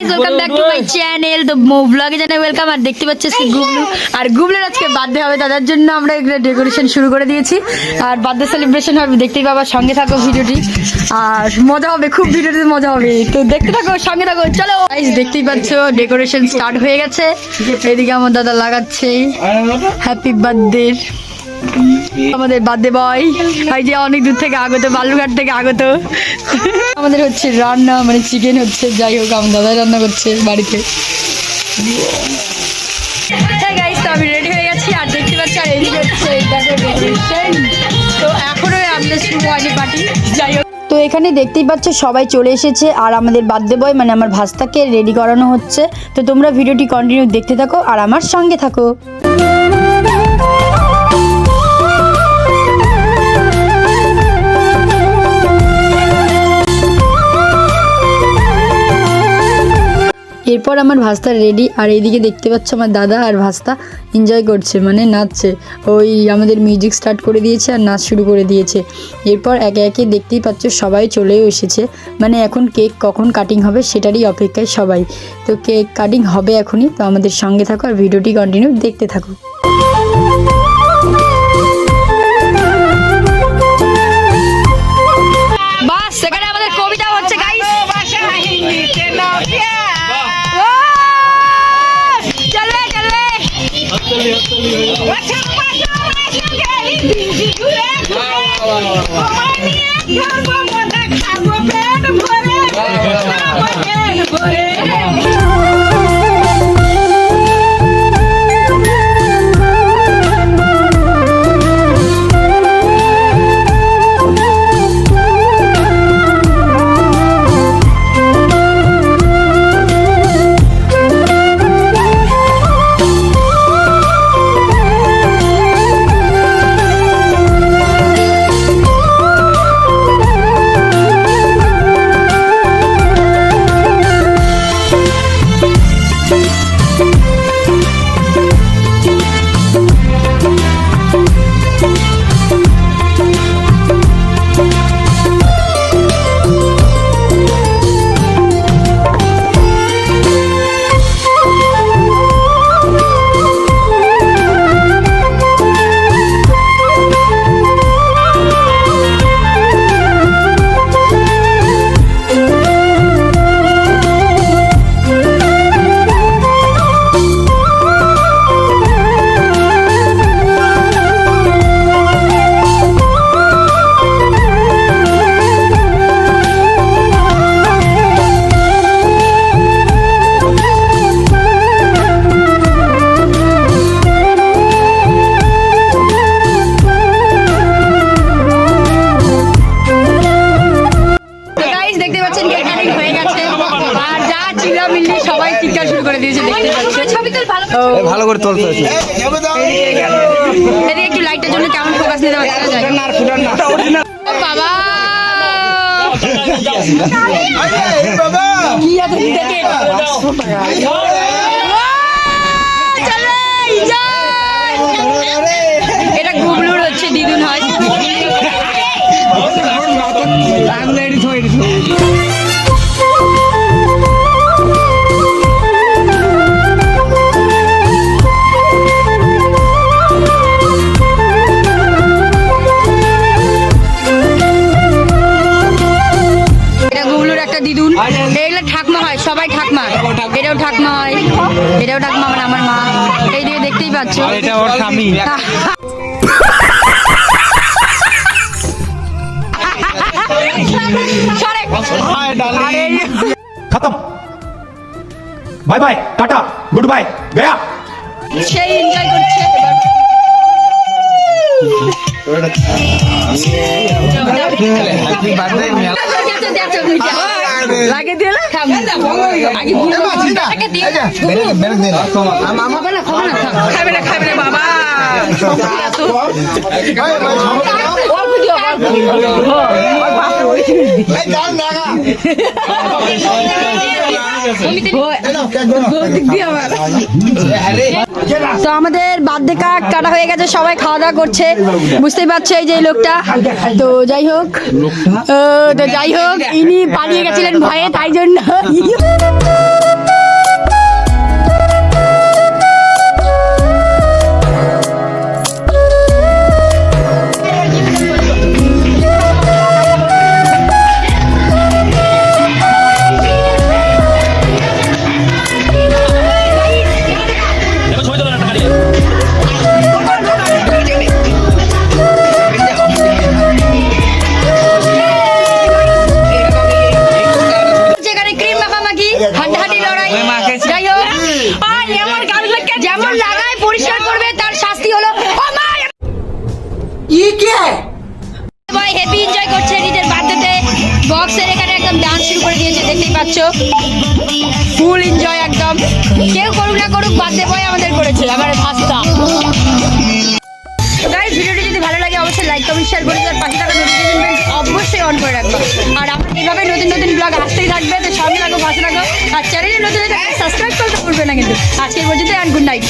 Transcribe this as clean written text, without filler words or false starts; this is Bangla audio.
Welcome back to my channel. তো ব্লগে জানাই ওয়েলকাম। আর দেখতে পাচ্ছিস গুবলু আর গুবলুর আজকে বার্থডে হবে, তাদের জন্য আমরা এগুলো ডেকোরেশন শুরু করে দিয়েছি। আর বার্থডে সেলিব্রেশন হবে, দেখতেই পাবা, সঙ্গে থাকো ভিডিওটি। আর মজা হবে, খুব ভিডিওতে মজা হবে, তো দেখতে থাকো, সঙ্গে থাকো। চলো গাইস, দেখতেই পাচ্ছ ডেকোরেশন স্টার্ট হয়ে গেছে। এদিকে আমার দাদা লাগাচ্ছে হ্যাপি বার্থডে। আমাদের বার্থডে বয় এই যে অনেক দূর থেকে আগত, বালুরঘাট থেকে আগত। আমাদের হচ্ছে রান্না, মানে চিকেন হচ্ছে, যাই হোক আমার দাদাই রান্না করছে বাড়িতে। গাইস, তো আমি রেডি হয়ে গেছি আর দেখতে পাচ্ছি, আর এদিকে হচ্ছে ডেকোরেশন। তো এখনো আমাদের শুরু হয়নি পার্টি, যাই হোক। তো এখানে দেখতেই পাচ্ছ সবাই চলে এসেছে আর আমাদের বার্থডে বয় মানে আমার ভাস্তাকে রেডি করানো হচ্ছে। তো তোমরা ভিডিওটি কন্টিনিউ দেখতে থাকো আর আমার সঙ্গে থাকো। এরপর আমার ভাস্তা রেডি, আর এইদিকে দেখতে পাচ্ছ আমার দাদা আর ভাস্তা এনজয় করছে, মানে নাচছে। ওই আমাদের মিউজিক স্টার্ট করে দিয়েছে আর নাচ শুরু করে দিয়েছে। এরপর একে একে দেখতেই পাচ্ছ সবাই চলেও এসেছে, মানে এখন কেক কখন কাটিং হবে সেটারই অপেক্ষায় সবাই। তো কেক কাটিং হবে এখনই, তো আমাদের সঙ্গে থাকো আর ভিডিওটি কন্টিনিউ দেখতে থাকো। বাস সেখানে আমাদের কবিতা হচ্ছে গাইস। সবাই চিৎকার শুরু করে দিয়েছে, দেখতে পাচ্ছ। ভালো করে তোলতে হচ্ছে। এদিকে একটু লাইটের জন্য কেমন ফোকাস নিতে পারছে না। বাবা কি এত দেখে এটা গুবলুর হচ্ছে দিদুন হয়। দিদুন এগুলো ঠাকমা হয়, সবাই ঠাকমা। এটাও ঠাকমা হয়, এটাও ঠাকমা, মানে আমার মা। এই দিকে দেখতেই পাচ্ছ এটা ওর স্বামী। खत्म bye bye tata goodbye गया সেই এনজয় করছে। লাগে দিলে খাবে না বাবা। তো আমাদের বার্থডে কেক কাটা হয়ে গেছে, সবাই খাওয়া দাওয়া করছে, বুঝতেই পারছো এই যে লোকটা। তো যাই হোক ইনি পালিয়ে গেছিলেন ভয়ে, তাই জন্য হাড্ডাহাড্ডি লড়াই। যাই হোক, যেমন লাগায় পরিষ্কার করবে তার শাস্তি হলো ভাই হেভি এনজয় করছে নিজের বার্থডেতে। বক্সের এখানে একদম ডান্স শুরু করে দিয়েছে, দেখতেই পাচ্ছ, ফুল এনজয় একদম। কেউ করুক না করুক, বার্থডে বয় আমাদের করেছে, আমার ভাস্তা। গাইস, ভিডিওটি যদি ভালো লাগে অবশ্যই লাইক কমেন্ট শেয়ার করে দিও, আর পাশে থাকা নোটিফিকেশন বেল অবশ্যই অন করে রাখবা। আর আমার এইভাবে নতুন নতুন ব্লগ আসতেই থাকবে, তো সঙ্গে থাকো, পাশে থাকো। আর চ্যানেলে নতুন সাবস্ক্রাইব করতে ভুলবে না কিন্তু। আজকের পর্যন্ত, আর গুড নাইট।